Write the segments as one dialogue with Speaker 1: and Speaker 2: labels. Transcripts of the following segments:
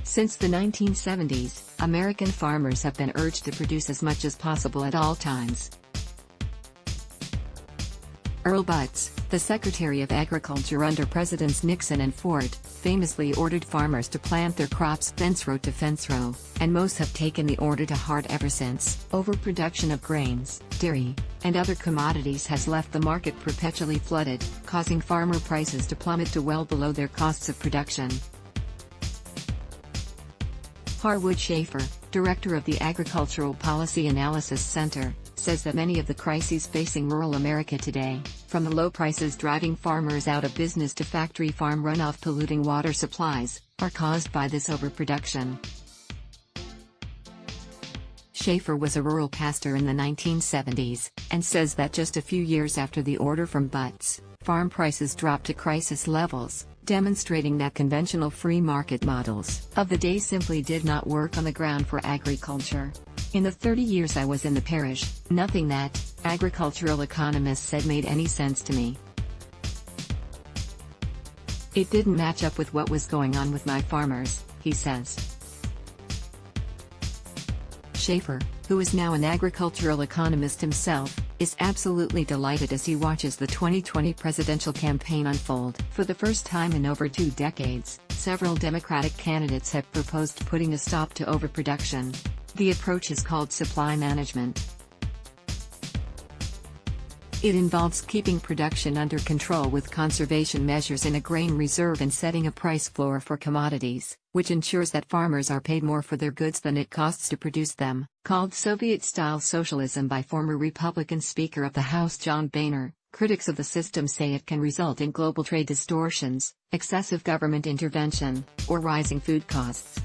Speaker 1: Since the 1970s, American farmers have been urged to produce as much as possible at all times. Earl Butz, the Secretary of Agriculture under Presidents Nixon and Ford, famously ordered farmers to plant their crops fence row to fence row, and most have taken the order to heart ever since. Overproduction of grains, dairy, and other commodities has left the market perpetually flooded, causing farmer prices to plummet to well below their costs of production. Harwood Schaefer, director of the Agricultural Policy Analysis Center, says that many of the crises facing rural America today, from the low prices driving farmers out of business to factory farm runoff polluting water supplies, are caused by this overproduction. Schaefer was a rural pastor in the 1970s, and says that just a few years after the order from Butz, farm prices dropped to crisis levels, demonstrating that conventional free market models of the day simply did not work on the ground for agriculture. In the 30 years I was in the parish, nothing that agricultural economists said made any sense to me. It didn't match up with what was going on with my farmers, he says. Schaefer, who is now an agricultural economist himself, is absolutely delighted as he watches the 2020 presidential campaign unfold. For the first time in over 2 decades, several Democratic candidates have proposed putting a stop to overproduction. The approach is called supply management. It involves keeping production under control with conservation measures in a grain reserve and setting a price floor for commodities, which ensures that farmers are paid more for their goods than it costs to produce them. Called Soviet-style socialism by former Republican Speaker of the House John Boehner, critics of the system say it can result in global trade distortions, excessive government intervention, or rising food costs.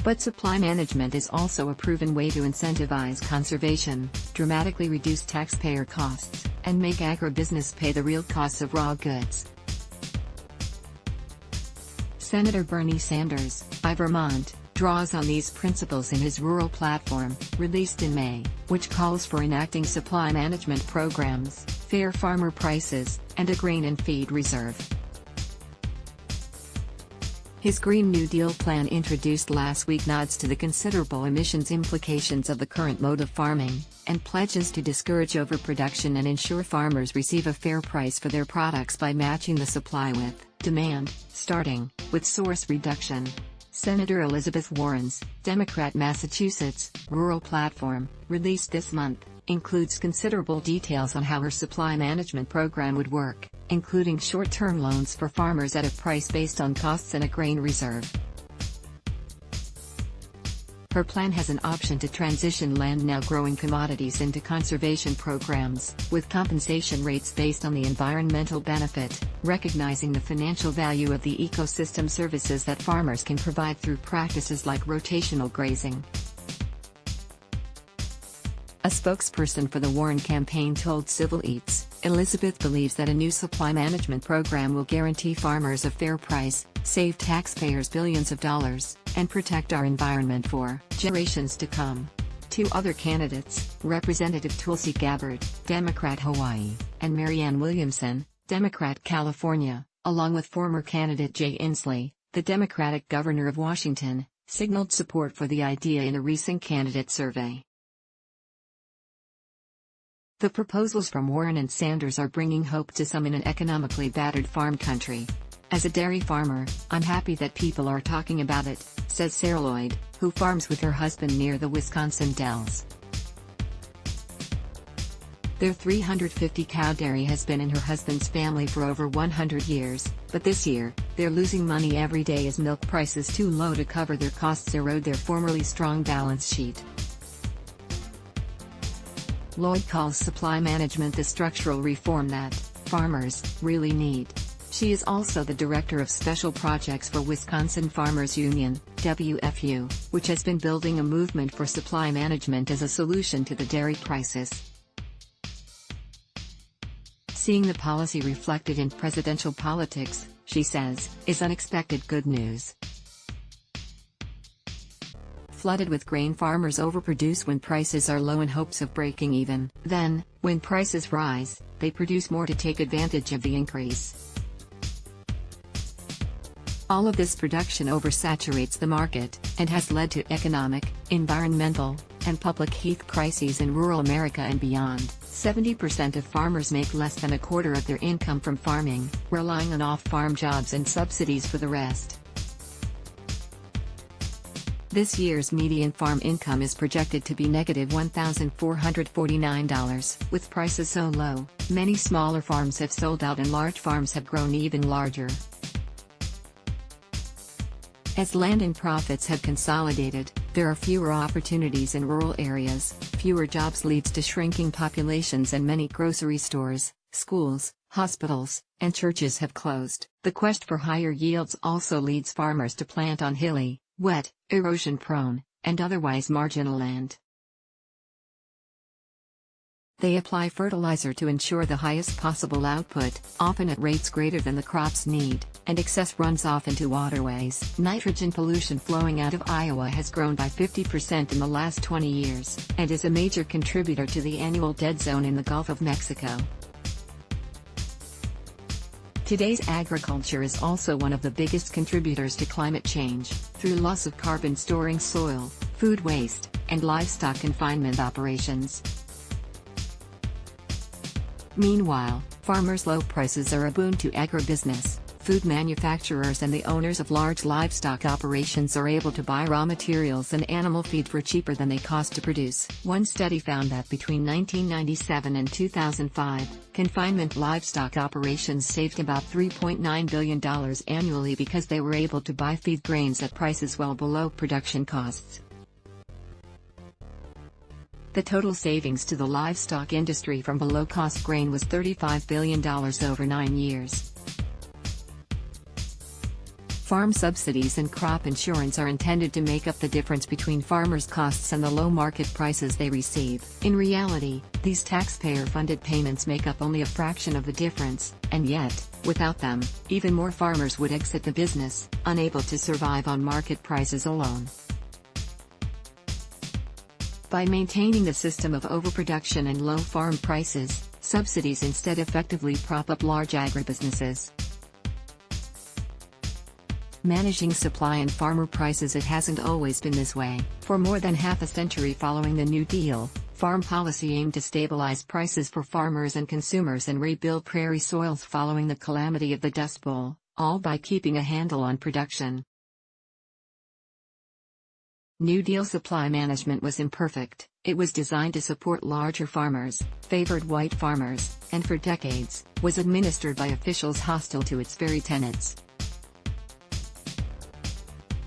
Speaker 1: But supply management is also a proven way to incentivize conservation, dramatically reduce taxpayer costs, and make agribusiness pay the real costs of raw goods. Senator Bernie Sanders, of Vermont, draws on these principles in his rural platform, released in May, which calls for enacting supply management programs, fair farmer prices, and a grain and feed reserve. His Green New Deal plan introduced last week nods to the considerable emissions implications of the current mode of farming, and pledges to discourage overproduction and ensure farmers receive a fair price for their products by matching the supply with demand, starting with source reduction. Senator Elizabeth Warren's, Democrat Massachusetts, rural platform, released this month, includes considerable details on how her supply management program would work, including short-term loans for farmers at a price based on costs and a grain reserve. Her plan has an option to transition land now growing commodities into conservation programs, with compensation rates based on the environmental benefit, recognizing the financial value of the ecosystem services that farmers can provide through practices like rotational grazing. A spokesperson for the Warren campaign told Civil Eats, Elizabeth believes that a new supply management program will guarantee farmers a fair price, save taxpayers billions of dollars, and protect our environment for generations to come. 2 other candidates, Representative Tulsi Gabbard, Democrat Hawaii, and Marianne Williamson, Democrat California, along with former candidate Jay Inslee, the Democratic governor of Washington, signaled support for the idea in a recent candidate survey. The proposals from Warren and Sanders are bringing hope to some in an economically battered farm country. As a dairy farmer, I'm happy that people are talking about it, says Sarah Lloyd, who farms with her husband near the Wisconsin Dells. Their 350-cow dairy has been in her husband's family for over 100 years, but this year, they're losing money every day as milk prices too low to cover their costs erode their formerly strong balance sheet. Lloyd calls supply management the structural reform that farmers really need. She is also the director of special projects for Wisconsin Farmers Union, WFU, which has been building a movement for supply management as a solution to the dairy crisis. Seeing the policy reflected in presidential politics, she says, is unexpected good news. Flooded with grain, farmers overproduce when prices are low in hopes of breaking even. Then, when prices rise, they produce more to take advantage of the increase. All of this production oversaturates the market, and has led to economic, environmental, and public health crises in rural America and beyond. 70% of farmers make less than a quarter of their income from farming, relying on off-farm jobs and subsidies for the rest. This year's median farm income is projected to be negative $1,449. With prices so low, many smaller farms have sold out and large farms have grown even larger. As land and profits have consolidated, there are fewer opportunities in rural areas, fewer jobs leads to shrinking populations, and many grocery stores, schools, hospitals, and churches have closed. The quest for higher yields also leads farmers to plant on hilly, wet, erosion-prone, and otherwise marginal land. They apply fertilizer to ensure the highest possible output, often at rates greater than the crops need, and excess runs off into waterways. Nitrogen pollution flowing out of Iowa has grown by 50% in the last 20 years, and is a major contributor to the annual dead zone in the Gulf of Mexico. Today's agriculture is also one of the biggest contributors to climate change, through loss of carbon storing soil, food waste, and livestock confinement operations. Meanwhile, farmers' low prices are a boon to agribusiness. Food manufacturers and the owners of large livestock operations are able to buy raw materials and animal feed for cheaper than they cost to produce. One study found that between 1997 and 2005, confinement livestock operations saved about $3.9 billion annually because they were able to buy feed grains at prices well below production costs. The total savings to the livestock industry from below-cost grain was $35 billion over 9 years. Farm subsidies and crop insurance are intended to make up the difference between farmers' costs and the low market prices they receive. In reality, these taxpayer-funded payments make up only a fraction of the difference, and yet, without them, even more farmers would exit the business, unable to survive on market prices alone. By maintaining the system of overproduction and low farm prices, subsidies instead effectively prop up large agribusinesses. Managing supply and farmer prices. It hasn't always been this way. For more than half a century following the New Deal, farm policy aimed to stabilize prices for farmers and consumers and rebuild prairie soils following the calamity of the Dust Bowl, all by keeping a handle on production. New Deal supply management was imperfect. It was designed to support larger farmers, favored white farmers, and for decades, was administered by officials hostile to its very tenets.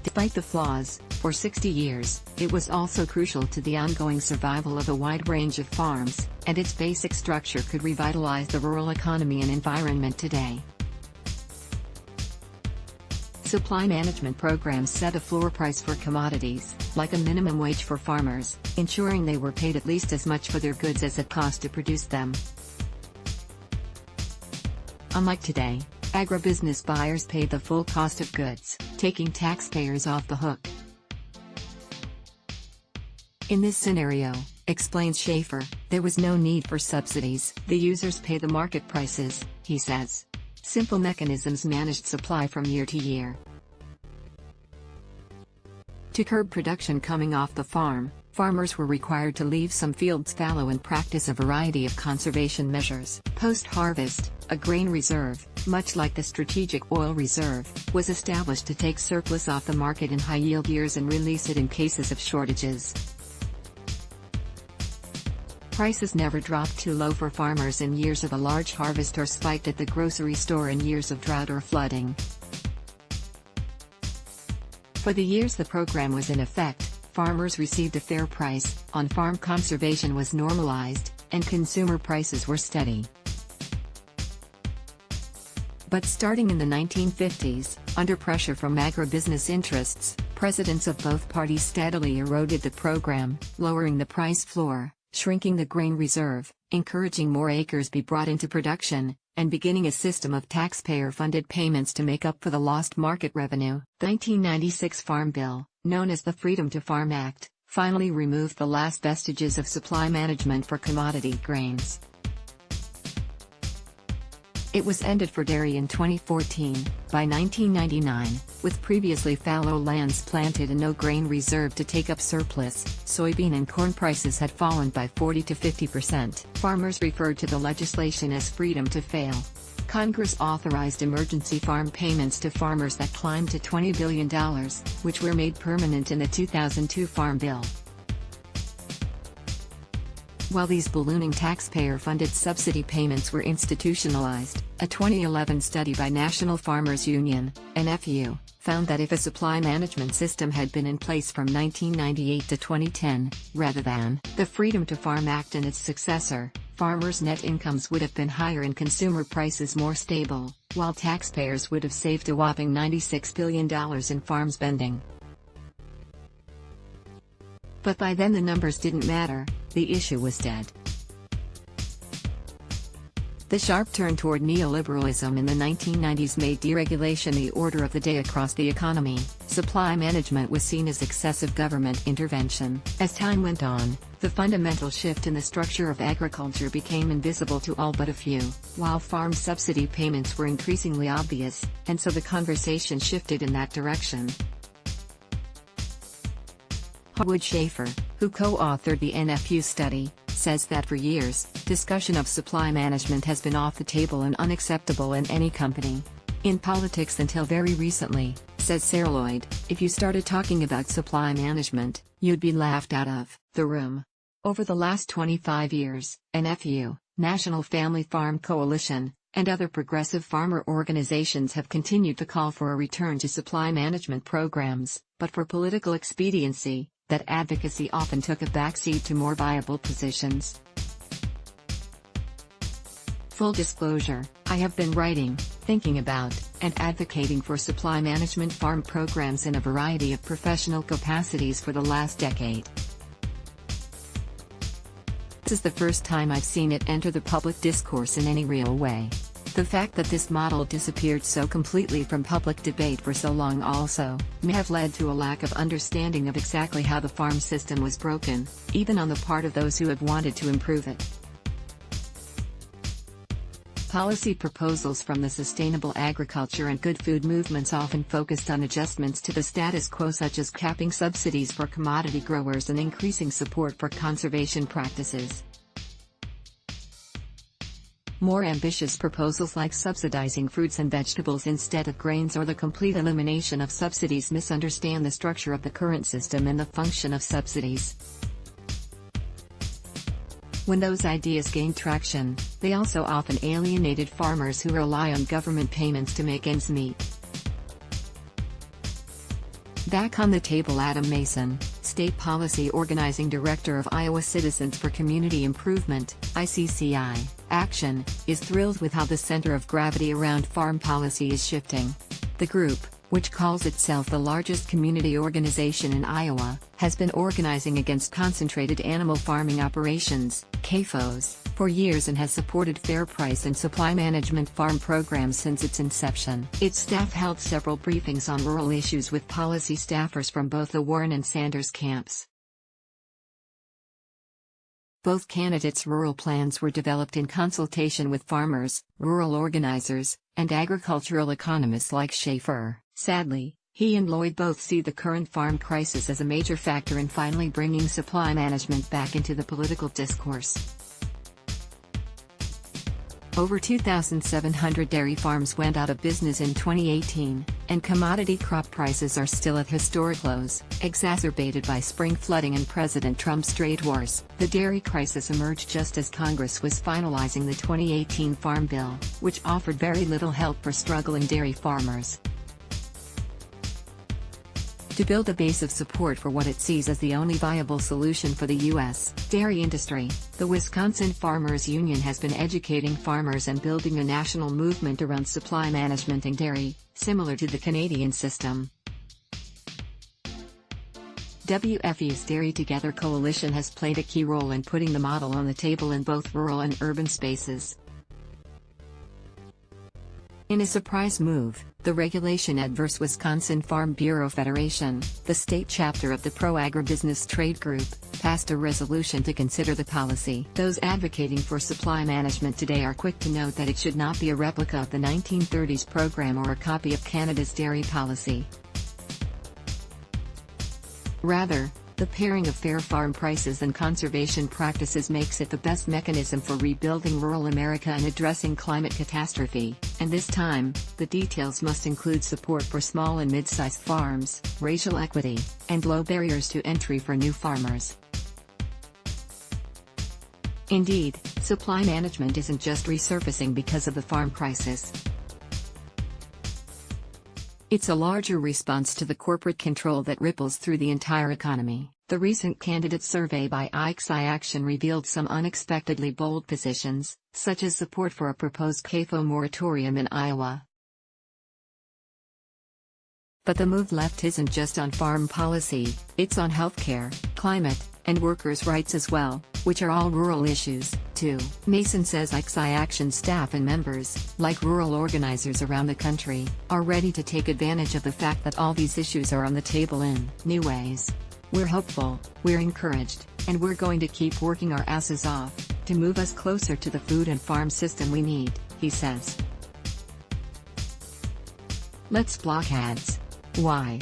Speaker 1: Despite the flaws, for 60 years, it was also crucial to the ongoing survival of a wide range of farms, and its basic structure could revitalize the rural economy and environment today. Supply management programs set a floor price for commodities, like a minimum wage for farmers, ensuring they were paid at least as much for their goods as it cost to produce them. Unlike today, agribusiness buyers paid the full cost of goods, taking taxpayers off the hook. In this scenario, explains Schaefer, there was no need for subsidies. The users pay the market prices, he says. Simple mechanisms managed supply from year to year. To curb production coming off the farm, farmers were required to leave some fields fallow and practice a variety of conservation measures. Post-harvest, a grain reserve, much like the strategic oil reserve, was established to take surplus off the market in high-yield years and release it in cases of shortages. Prices never dropped too low for farmers in years of a large harvest or spiked at the grocery store in years of drought or flooding. For the years the program was in effect, farmers received a fair price, on-farm conservation was normalized, and consumer prices were steady. But starting in the 1950s, under pressure from agribusiness interests, presidents of both parties steadily eroded the program, lowering the price floor, shrinking the grain reserve, encouraging more acres be brought into production, and beginning a system of taxpayer-funded payments to make up for the lost market revenue. The 1996 Farm Bill, known as the Freedom to Farm Act, finally removed the last vestiges of supply management for commodity grains. It was ended for dairy in 2014. By 1999, with previously fallow lands planted and no grain reserve to take up surplus, soybean and corn prices had fallen by 40 to 50%. Farmers referred to the legislation as freedom to fail. Congress authorized emergency farm payments to farmers that climbed to $20 billion, which were made permanent in the 2002 Farm Bill. While these ballooning taxpayer-funded subsidy payments were institutionalized, a 2011 study by National Farmers Union, NFU, found that if a supply management system had been in place from 1998 to 2010, rather than the Freedom to Farm Act and its successor, farmers' net incomes would have been higher and consumer prices more stable, while taxpayers would have saved a whopping $96 billion in farm spending. But by then the numbers didn't matter, the issue was dead. The sharp turn toward neoliberalism in the 1990s made deregulation the order of the day across the economy. Supply management was seen as excessive government intervention. As time went on, the fundamental shift in the structure of agriculture became invisible to all but a few, while farm subsidy payments were increasingly obvious, and so the conversation shifted in that direction. Howard Schaefer, who co-authored the NFU study, says that for years, discussion of supply management has been off the table and unacceptable in any company. In politics until very recently, says Sarah Lloyd, if you started talking about supply management, you'd be laughed out of the room. Over the last 25 years, NFU, National Family Farm Coalition, and other progressive farmer organizations have continued to call for a return to supply management programs, but for political expediency, that advocacy often took a backseat to more viable positions. Full disclosure, I have been writing, thinking about, and advocating for supply management farm programs in a variety of professional capacities for the last decade. This is the first time I've seen it enter the public discourse in any real way. The fact that this model disappeared so completely from public debate for so long also may have led to a lack of understanding of exactly how the farm system was broken, even on the part of those who have wanted to improve it. Policy proposals from the sustainable agriculture and good food movements often focused on adjustments to the status quo, such as capping subsidies for commodity growers and increasing support for conservation practices. More ambitious proposals like subsidizing fruits and vegetables instead of grains or the complete elimination of subsidies misunderstand the structure of the current system and the function of subsidies. When those ideas gained traction, they also often alienated farmers who rely on government payments to make ends meet. Back on the table, Adam Mason, State Policy Organizing Director of Iowa Citizens for Community Improvement, ICCI, Action, is thrilled with how the center of gravity around farm policy is shifting. The group, which calls itself the largest community organization in Iowa, has been organizing against concentrated animal farming operations, CAFOs, for years and has supported fair price and supply management farm programs since its inception. Its staff held several briefings on rural issues with policy staffers from both the Warren and Sanders camps. Both candidates' rural plans were developed in consultation with farmers, rural organizers, and agricultural economists like Schaefer. Sadly, he and Lloyd both see the current farm crisis as a major factor in finally bringing supply management back into the political discourse. Over 2,700 dairy farms went out of business in 2018, and commodity crop prices are still at historic lows, exacerbated by spring flooding and President Trump's trade wars. The dairy crisis emerged just as Congress was finalizing the 2018 Farm Bill, which offered very little help for struggling dairy farmers. To build a base of support for what it sees as the only viable solution for the U.S. dairy industry, the Wisconsin Farmers Union has been educating farmers and building a national movement around supply management in dairy, similar to the Canadian system. WFU's Dairy Together coalition has played a key role in putting the model on the table in both rural and urban spaces. In a surprise move, the regulation adverse Wisconsin Farm Bureau Federation, the state chapter of the pro-agribusiness trade group, passed a resolution to consider the policy. Those advocating for supply management today are quick to note that it should not be a replica of the 1930s program or a copy of Canada's dairy policy. Rather, the pairing of fair farm prices and conservation practices makes it the best mechanism for rebuilding rural America and addressing climate catastrophe, and this time, the details must include support for small and mid-sized farms, racial equity, and low barriers to entry for new farmers. Indeed, supply management isn't just resurfacing because of the farm crisis. It's a larger response to the corporate control that ripples through the entire economy. The recent candidate survey by IXI Action revealed some unexpectedly bold positions, such as support for a proposed CAFO moratorium in Iowa. But the move left isn't just on farm policy, it's on healthcare, climate, and workers' rights as well, which are all rural issues, too. Mason says IXI Action staff and members, like rural organizers around the country, are ready to take advantage of the fact that all these issues are on the table in new ways. We're hopeful, we're encouraged, and we're going to keep working our asses off to move us closer to the food and farm system we need, he says. Let's block ads. Why?